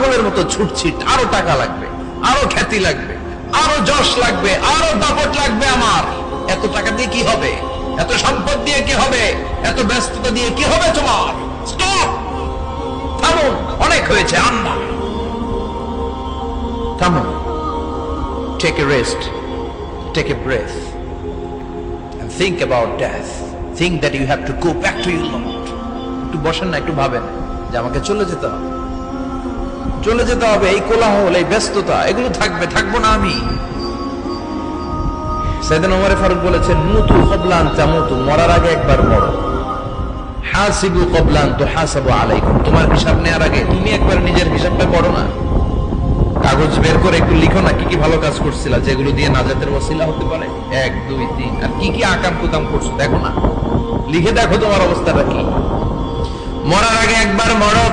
পাগলের মতো ছুটছি, আরো টাকা লাগবে, আরো খ্যাতি লাগবে, আরো যশ লাগবে, আরো দাপট লাগবে আমার। এত টাকা দিয়ে কি হবে? এত সম্পদ দিয়ে কি হবে? এত ব্যস্ততা দিয়ে কি হবে তোমার? স্টপ, থামুন, অনেক হয়েছে, আন্না থামুন। Take a rest, take a breath and think about death. Think that you have to go back to your Lord. একটু বসেন না, একটু ভাবেন যে আমাকে চলে যেতে হবে, চলে যেতে হবে। এই কোলাহল, এই ব্যস্ততা, এগুলো থাকবে, থাকবো না আমি। সাইয়েদনা ওমর ফারুক বলেছেন, মুতু ক্বাবলা আন তামুতু, মরার আগে একবার মরো। হাসিবু ক্বাবলা আন তুহাসাবু আলাইকুম, তোমার হিসাব নেওয়ার আগে তুমি একবার নিজের হিসাবটা করো না। কাগজ বের করে একটু লিখো না কি কি ভালো কাজ করছিলা, যেগুলো দিয়ে নাজাতের ওসিলা হতে পারে। 1 2 3, আর কি কি আকাম কুতাম করছো দেখো না, লিখে দেখো তোমার অবস্থাটা কি। মরার আগে একবার মরো।